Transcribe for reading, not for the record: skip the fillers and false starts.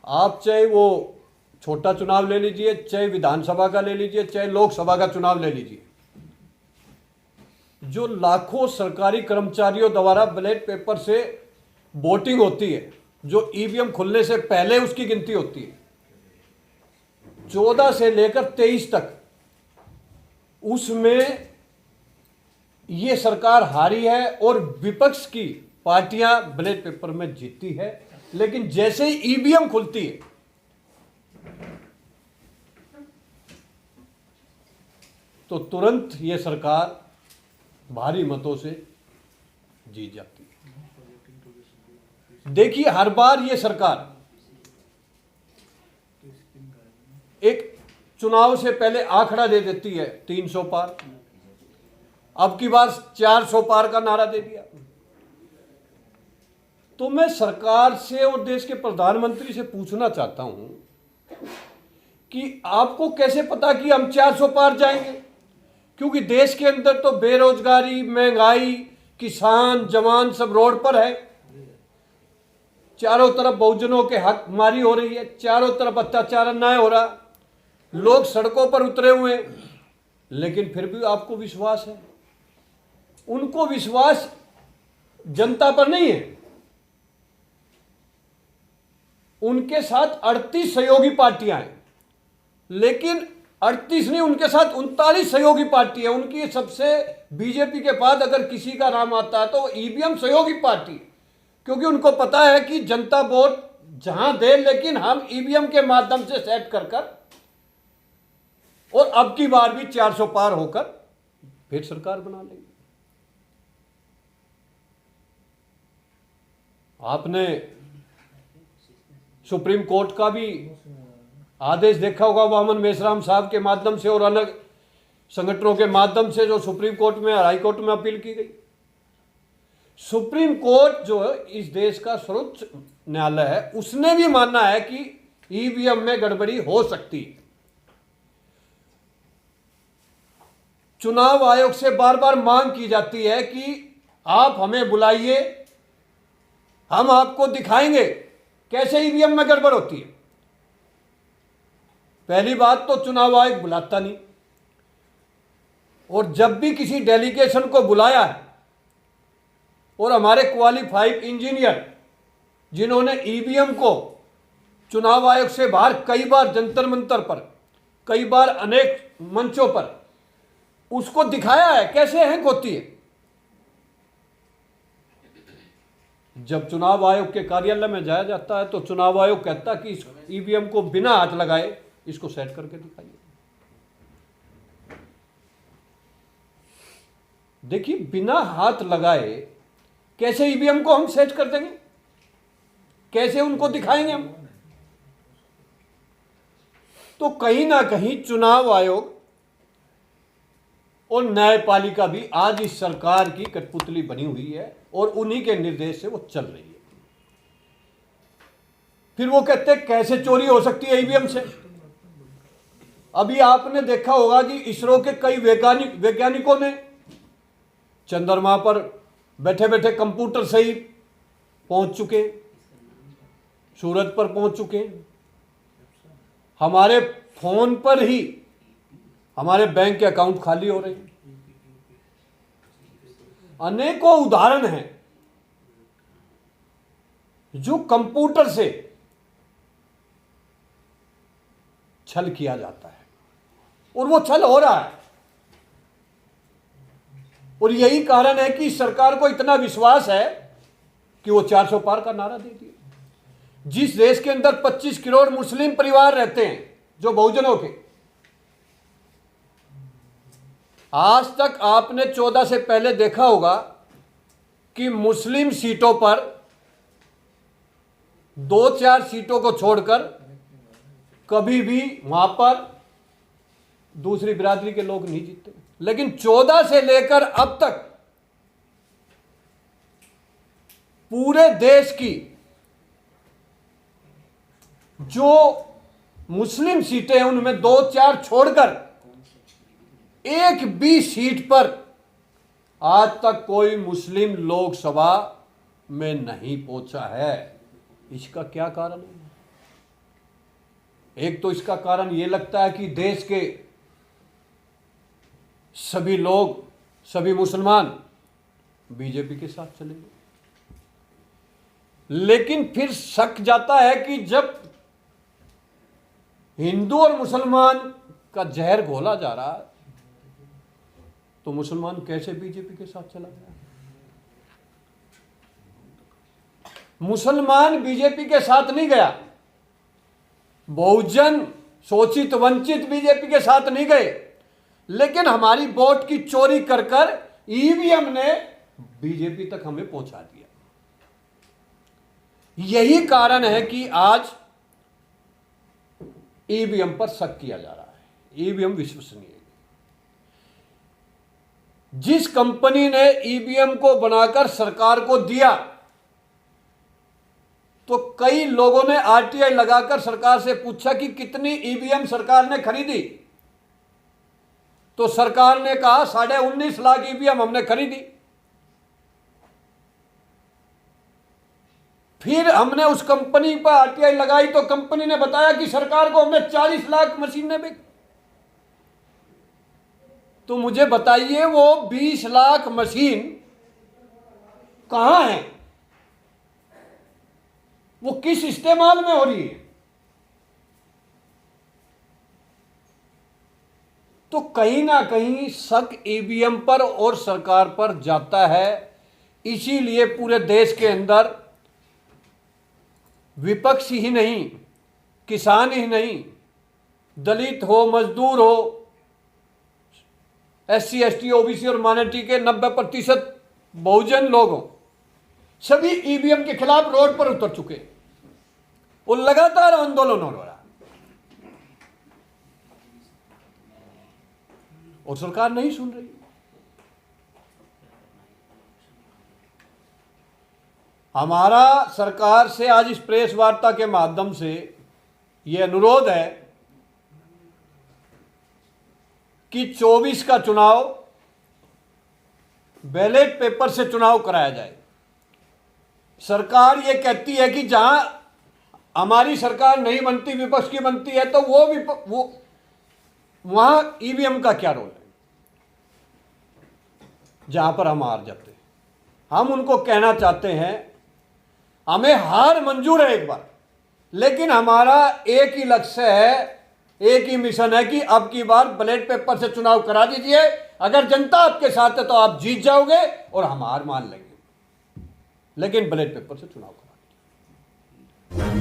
आप चाहे वो छोटा चुनाव ले लीजिए, चाहे विधानसभा का ले लीजिए, चाहे लोकसभा का चुनाव ले लीजिए, जो लाखों सरकारी कर्मचारियों द्वारा बैलेट पेपर से वोटिंग होती है, जो ईवीएम खुलने से पहले उसकी गिनती होती है, 14 से लेकर 23 तक, उसमें ये सरकार हारी है और विपक्ष की पार्टियां बैलेट पेपर में जीतती है। लेकिन जैसे ही ईवीएम खुलती है तो तुरंत ये सरकार भारी मतों से जीत जाती है। देखिए, हर बार ये सरकार एक चुनाव से पहले आंकड़ा दे देती है 300 पार, अब की बार 400 पार का नारा दे दिया। तो मैं सरकार से और देश के प्रधानमंत्री से पूछना चाहता हूं कि आपको कैसे पता कि हम 400 पार जाएंगे? क्योंकि देश के अंदर तो बेरोजगारी, महंगाई, किसान, जवान सब रोड पर है, चारों तरफ बहुजनों के हक मारी हो रही है, चारों तरफ अत्याचार अन्याय हो रहा, लोग सड़कों पर उतरे हुए हैं, लेकिन फिर भी आपको विश्वास है। उनको विश्वास जनता पर नहीं है। उनके साथ 38 सहयोगी पार्टियां हैं, लेकिन 38 नहीं, उनके साथ 39 सहयोगी पार्टी है। उनकी सबसे बीजेपी के बाद अगर किसी का नाम आता है तो ईवीएम सहयोगी पार्टी, क्योंकि उनको पता है कि जनता वोट जहां दे, लेकिन हम ईवीएम के माध्यम से सेट कर और अब की बार भी 400 पार होकर फिर सरकार बना लेंगे। आपने सुप्रीम कोर्ट का भी आदेश देखा होगा, वामन मेश्राम साहब के माध्यम से और अलग संगठनों के माध्यम से, जो सुप्रीम कोर्ट में और हाई कोर्ट में अपील की गई। सुप्रीम कोर्ट जो है इस देश का सर्वोच्च न्यायालय है, उसने भी माना है कि ईवीएम में गड़बड़ी हो सकती है। चुनाव आयोग से बार बार मांग की जाती है कि आप हमें बुलाइए, हम आपको दिखाएंगे कैसे ईवीएम में गड़बड़ होती है। पहली बात तो चुनाव आयोग बुलाता नहीं, और जब भी किसी डेलीगेशन को बुलाया है और हमारे क्वालिफाइड इंजीनियर जिन्होंने ईवीएम को चुनाव आयोग से बाहर कई बार जंतर मंतर पर, कई बार अनेक मंचों पर उसको दिखाया है कैसे हैंग होती है, जब चुनाव आयोग के कार्यालय में जाया जाता है तो चुनाव आयोग कहता है कि इस ईवीएम को बिना हाथ लगाए इसको सेट करके दिखाइए। देखिए, बिना हाथ लगाए कैसे ईवीएम को हम सेट कर देंगे, कैसे उनको दिखाएंगे हम? तो कहीं ना कहीं चुनाव आयोग और न्यायपालिका भी आज इस सरकार की कठपुतली बनी हुई है और उन्हीं के निर्देश से वो चल रही है। फिर वो कहते हैं कैसे चोरी हो सकती है ईवीएम से। अभी आपने देखा होगा कि इसरो के कई वैज्ञानिकों ने चंद्रमा पर बैठे बैठे कंप्यूटर से ही पहुंच चुके, सूरज पर पहुंच चुके। हमारे फोन पर ही हमारे बैंक के अकाउंट खाली हो रहे हैं। अनेकों उदाहरण हैं जो कंप्यूटर से छल किया जाता है और वो छल हो रहा है। और यही कारण है कि सरकार को इतना विश्वास है कि वो 400 पार का नारा दे दिया। जिस देश के अंदर 25 करोड़ मुस्लिम परिवार रहते हैं जो बहुजनों के, आज तक आपने 14 से पहले देखा होगा कि मुस्लिम सीटों पर 2-4 सीटों को छोड़कर कभी भी वहां पर दूसरी बिरादरी के लोग नहीं जीते। लेकिन 14 से लेकर अब तक पूरे देश की जो मुस्लिम सीटें हैं उनमें 2-4 छोड़कर एक भी सीट पर आज तक कोई मुस्लिम लोकसभा में नहीं पहुंचा है। इसका क्या कारण है? एक तो इसका कारण ये लगता है कि देश के सभी लोग, सभी मुसलमान बीजेपी के साथ चले गए। लेकिन फिर शक जाता है कि जब हिंदू और मुसलमान का जहर घोला जा रहा है तो मुसलमान कैसे बीजेपी के साथ चला गया? मुसलमान बीजेपी के साथ नहीं गया, बहुजन शोषित वंचित बीजेपी के साथ नहीं गए, लेकिन हमारी वोट की चोरी कर कर ईवीएम ने बीजेपी तक हमें पहुंचा दिया। यही कारण है कि आज ईवीएम पर शक किया जा रहा है। ईवीएम विश्वसनीय है। जिस कंपनी ने ईवीएम को बनाकर सरकार को दिया, तो कई लोगों ने आरटीआई लगाकर सरकार से पूछा कि कितनी ईवीएम सरकार ने खरीदी, तो सरकार ने कहा 19.5 लाख ईवीएम हमने खरीदी। फिर हमने उस कंपनी पर आरटीआई लगाई तो कंपनी ने बताया कि सरकार को हमने 40 लाख मशीनें बेची। तो मुझे बताइए वो 20 लाख मशीन कहां है, वो किस इस्तेमाल में हो रही है? तो कहीं ना कहीं शक ईवीएम पर और सरकार पर जाता है। इसीलिए पूरे देश के अंदर विपक्ष ही नहीं, किसान ही नहीं, दलित हो, मजदूर हो, SC ST OBC और माइनॉरिटी के 90% बहुजन लोग हों, सभी ईवीएम के खिलाफ रोड पर उतर चुके और लगातार आंदोलन हो रहा है और सरकार नहीं सुन रही। हमारा सरकार से आज इस प्रेस वार्ता के माध्यम से यह अनुरोध है कि 24 का चुनाव बैलेट पेपर से चुनाव कराया जाए। सरकार यह कहती है कि जहां हमारी सरकार नहीं बनती, विपक्ष की बनती है, तो वो वहां ईवीएम का क्या रोल है जहां पर हम हार जाते हैं? हम उनको कहना चाहते हैं हमें हार मंजूर है एक बार, लेकिन हमारा एक ही लक्ष्य है, एक ही मिशन है कि अब की बार बैलेट पेपर से चुनाव करा दीजिए। अगर जनता आपके साथ है तो आप जीत जाओगे और हम हार मान लेंगे, लेकिन बैलेट पेपर से चुनाव करा दीजिए।